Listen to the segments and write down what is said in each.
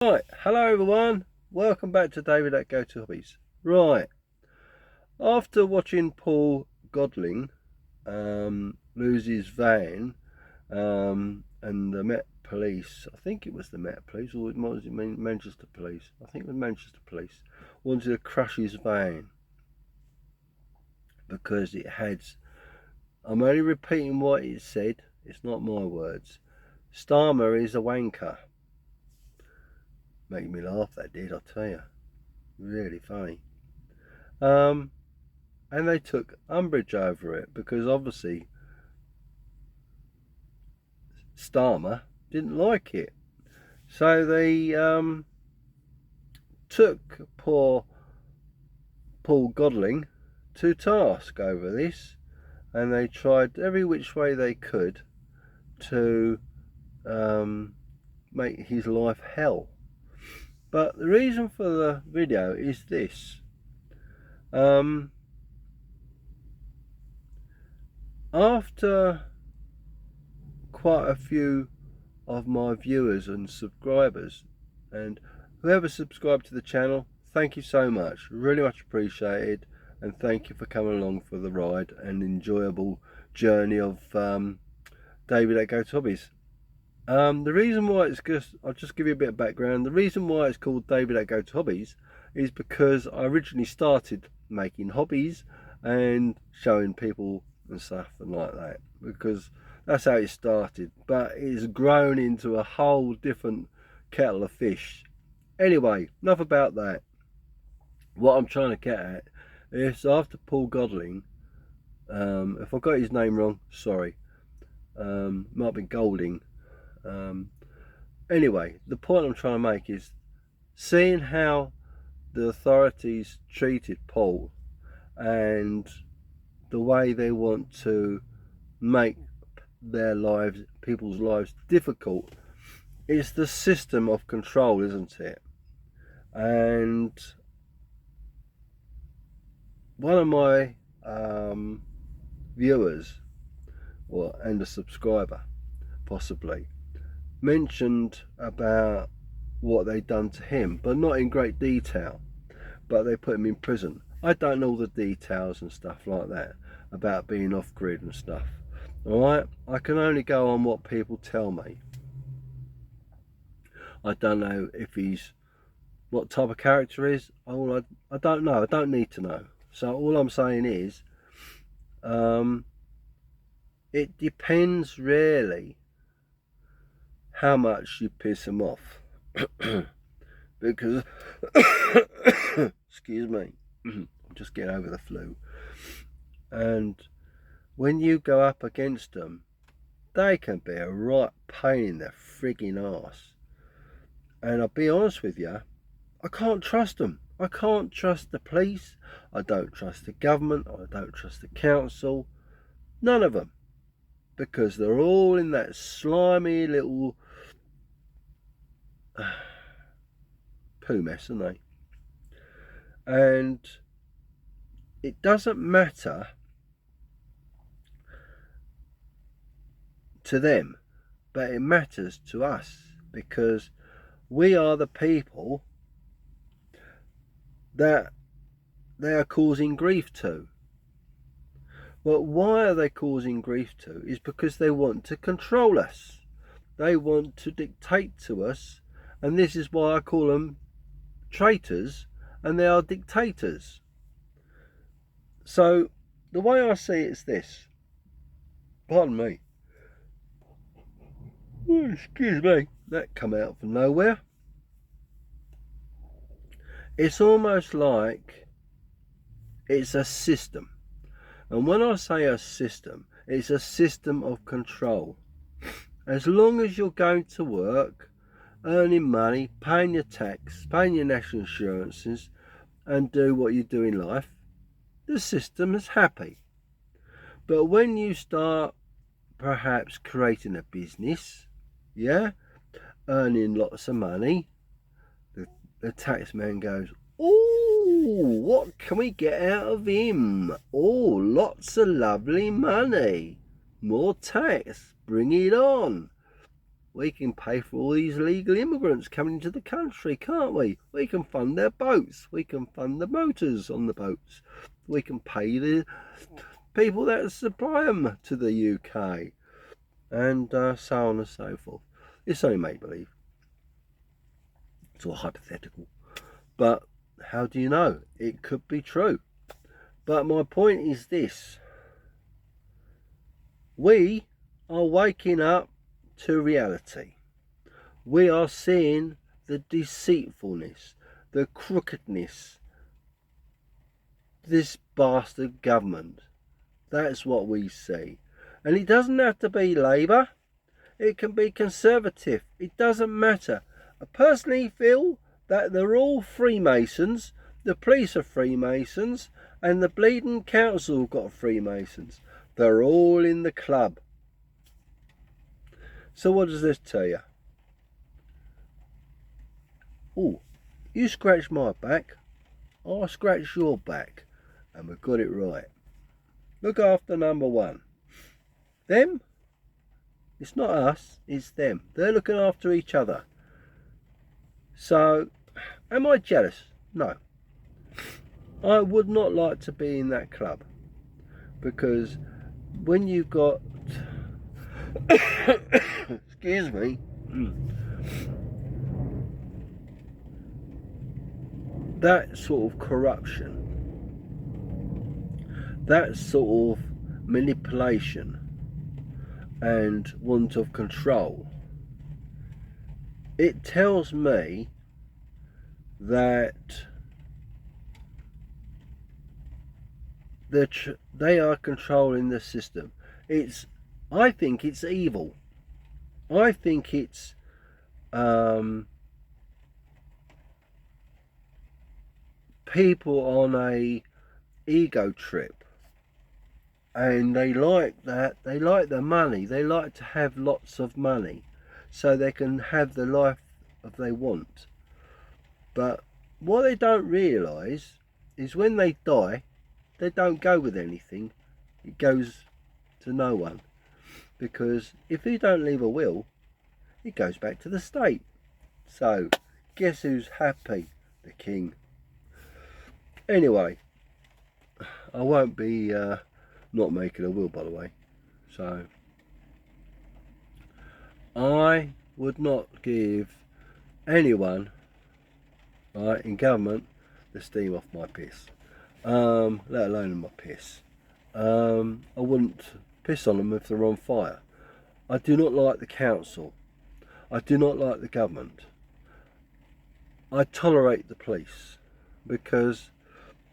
Right, hello everyone, welcome back to David at Go to Hobbies. Right, after watching Paul Godling lose his van and the Met Police, I think it was the Met Police or it was Manchester Police, I think it was Manchester Police, wanted to crush his van because it had, I'm only repeating what it said, it's not my words, Starmer is a wanker. Make me laugh, that did, I tell you. Really funny. And they took umbrage over it because obviously Starmer didn't like it. So they took poor Paul Godling to task over this, and they tried every which way they could to make his life hell. But the reason for the video is this. After quite a few of my viewers and subscribers, and whoever subscribed to the channel, thank you so much, really much appreciated, and thank you for coming along for the ride and enjoyable journey of David at Go to Hobbies. The reason why it's just, I'll just give you a bit of background. The reason why it's called David at Go to Hobbies is because I originally started making hobbies and showing people and stuff and like that, because that's how it started, but it's grown into a whole different kettle of fish. Anyway, enough about that. What I'm trying to get at is after Paul Godling, if I got his name wrong, sorry, might be Golding. Anyway, the point I'm trying to make is seeing how the authorities treated Paul and the way they want to make their lives, people's lives difficult. It's the system of control, isn't it? And one of my viewers, and a subscriber possibly, mentioned about what they'd done to him, but not in great detail, but they put him in prison. I don't know all the details and stuff like that about being off grid and stuff. Alright, I can only go on what people tell me. I don't know if he's, what type of character is, I don't know, I don't need to know. So all I'm saying is, it depends really how much you piss him off. Because, excuse me, I'm just getting over the flu. And when you go up against them, they can be a right pain in the frigging arse. And I'll be honest with you, I can't trust them. I can't trust the police. I don't trust the government. I don't trust the council. None of them. Because they're all in that slimy little poo mess, aren't they? And it doesn't matter to them, but it matters to us, because we are the people that they are causing grief to. Well, why are they causing grief to? Is because they want to control us. They want to dictate to us, and this is why I call them traitors, and they are dictators. So the way I see it is this. Pardon me. Oh, excuse me. That come out from nowhere. It's almost like it's a system. And when I say a system, it's a system of control. As long as you're going to work, earning money, paying your tax, paying your national insurances, and do what you do in life, the system is happy. But when you start perhaps creating a business, yeah, earning lots of money, the tax man goes, oh, what can we get out of him? Oh, lots of lovely money. More tax, bring it on. we can pay for all these illegal immigrants coming into the country, can't we? We can fund their boats. We can fund the motors on the boats. We can pay the people that supply them to the UK, and so on and so forth. It's only make-believe. It's all hypothetical. But how do you know? It could be true. But my point is this. We are waking up to reality. We are seeing the deceitfulness, the crookedness, this bastard government. That's what we see. And it doesn't have to be Labour. It can be Conservative. It doesn't matter. I personally feel that they're all Freemasons. The police are Freemasons. And the bleeding council got Freemasons. They're all in the club. So what does this tell you? Oh, you scratch my back, I'll scratch your back. And we got it right. Look after number one. Them, it's not us, it's them. They're looking after each other. So, am I jealous? No. I would not like to be in that club. Because when you've got excuse me, that sort of corruption, that sort of manipulation and want of control, it tells me that they are controlling the system. I think it's evil. I think it's people on a ego trip, and they like that. They like the money. They like to have lots of money so they can have the life that they want. But what they don't realise is when they die, they don't go with anything. It goes to no one. Because if you don't leave a will, it goes back to the state. So, guess who's happy? The king. Anyway, I won't be not making a will, by the way. So, I would not give anyone in government the steam off my piss. Let alone my piss. I wouldn't piss on them if they're on fire. I do not like the council. I do not like the government. I tolerate the police because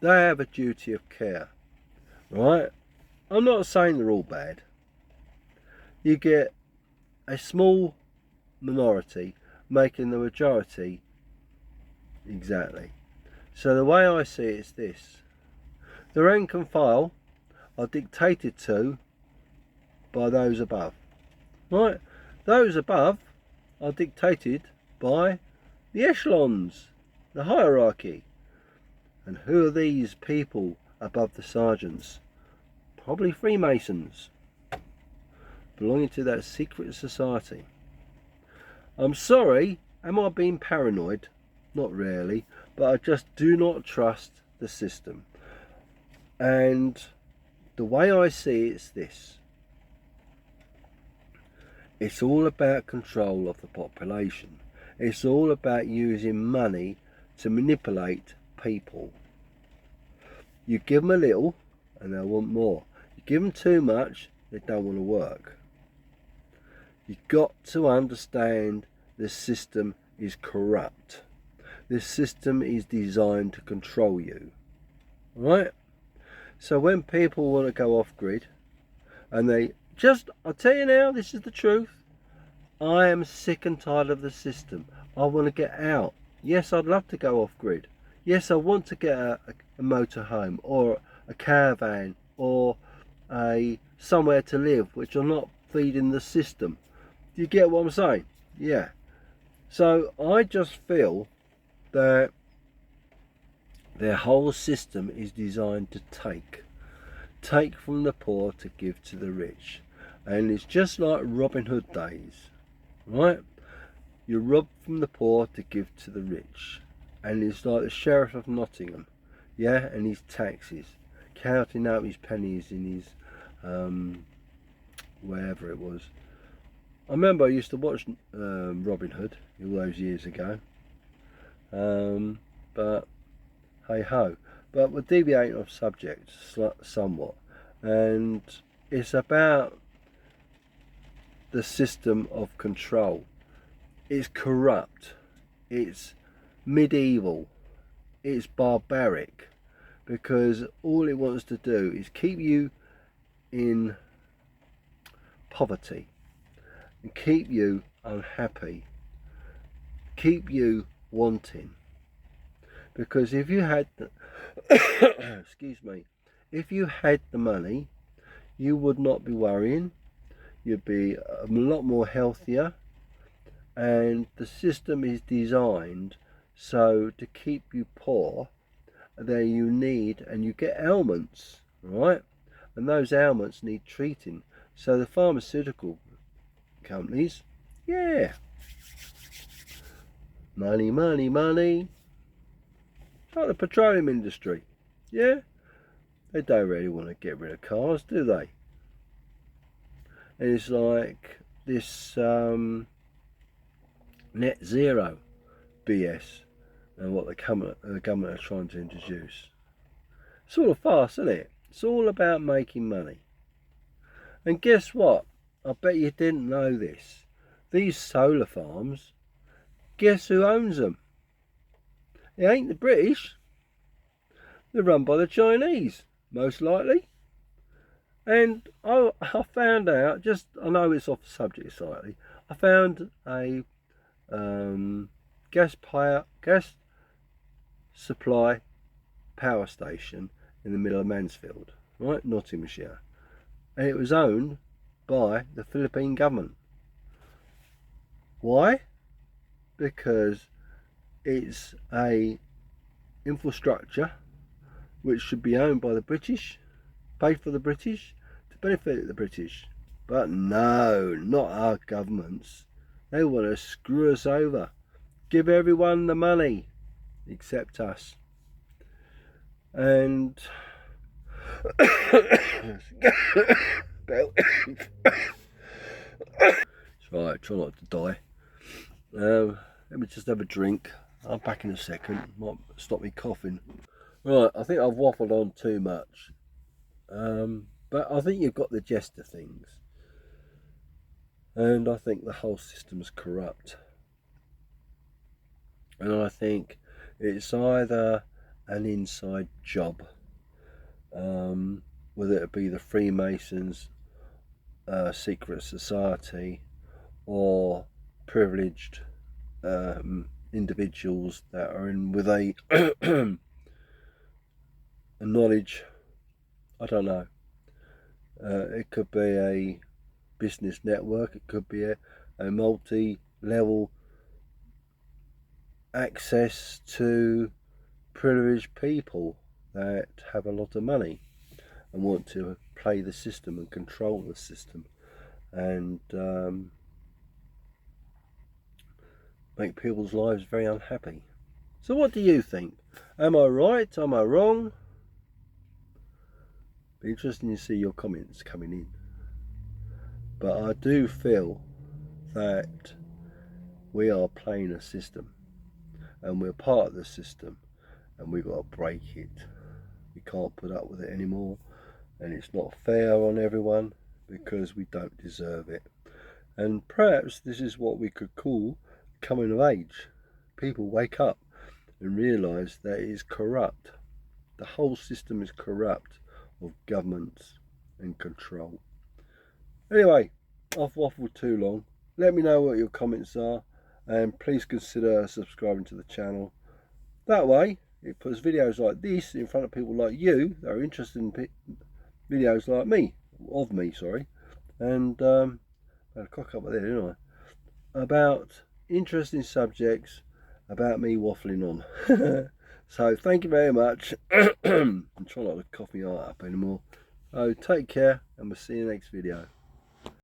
they have a duty of care, right? I'm not saying they're all bad. You get a small minority making the majority. Exactly. So the way I see it is this. The rank and file are dictated to by those above. Right? Those above are dictated by the echelons, the hierarchy. And who are these people above the sergeants? Probably Freemasons, belonging to that secret society. I'm sorry, am I being paranoid? Not really, but I just do not trust the system. And the way I see it's this. It's all about control of the population. It's all about using money to manipulate people. You give them a little and they'll want more. You give them too much, they don't want to work. You've got to understand the system is corrupt. This system is designed to control you. Right? So when people want to go off grid and I'll tell you now, this is the truth. I am sick and tired of the system. I want to get out. Yes, I'd love to go off grid. Yes, I want to get a motorhome or a caravan or somewhere to live which are not feeding the system. Do you get what I'm saying? Yeah. So I just feel that their whole system is designed to take from the poor to give to the rich. And it's just like Robin Hood days. right? You rob from the poor to give to the rich. And it's like the Sheriff of Nottingham, yeah, and his taxes, counting out his pennies in his, wherever it was. I remember I used to watch Robin Hood all those years ago, but hey ho. But we're deviating off subject somewhat, and it's about the system of control. It's corrupt, it's medieval, it's barbaric, because all it wants to do is keep you in poverty and keep you unhappy, keep you wanting. Because if you had the excuse me, if you had the money, you would not be worrying, you'd be a lot more healthier, and the system is designed so to keep you poor, that you need, and you get ailments, right? And those ailments need treating. So the pharmaceutical companies, yeah, money, money, money. It's like the petroleum industry, yeah? They don't really want to get rid of cars, do they? And it's like this net zero BS and what the government are trying to introduce. It's all a farce, isn't it? It's all about making money. And guess what? I bet you didn't know this. These solar farms, guess who owns them? It ain't the British. They're run by the Chinese, most likely. And I found out, just, I know it's off the subject slightly, I found a gas supply power station in the middle of Mansfield, right, Nottinghamshire, and it was owned by the Philippine government. Why? Because it's a infrastructure which should be owned by the British, paid for the British, to benefit the British. But no, not our governments. They want to screw us over, give everyone the money except us. And right, try not to die. Let me just have a drink. I'm back in a second. Might stop me coughing. Right, I think I've waffled on too much. But I think you've got the gist of things. And I think the whole system's corrupt. And I think it's either an inside job, whether it be the Freemasons, secret society, or privileged individuals that are in with a knowledge. I don't know. It could be a business network. It could be a multi-level access to privileged people that have a lot of money and want to play the system and control the system and make people's lives very unhappy. So what do you think? Am I right? Am I wrong? Be interesting to see your comments coming in. But I do feel that we are playing a system and we're part of the system and we've got to break it. We can't put up with it anymore, and it's not fair on everyone because we don't deserve it. And perhaps this is what we could call coming of age. People wake up and realise that it is corrupt. The whole system is corrupt of governments and control. Anyway, I've waffled too long. Let me know what your comments are, and please consider subscribing to the channel. That way it puts videos like this in front of people like you that are interested in videos like me, and I had a cock up there, didn't I? About interesting subjects, about me waffling on. So thank you very much. I'm trying not to cough my heart up anymore. So take care, and we'll see you next video.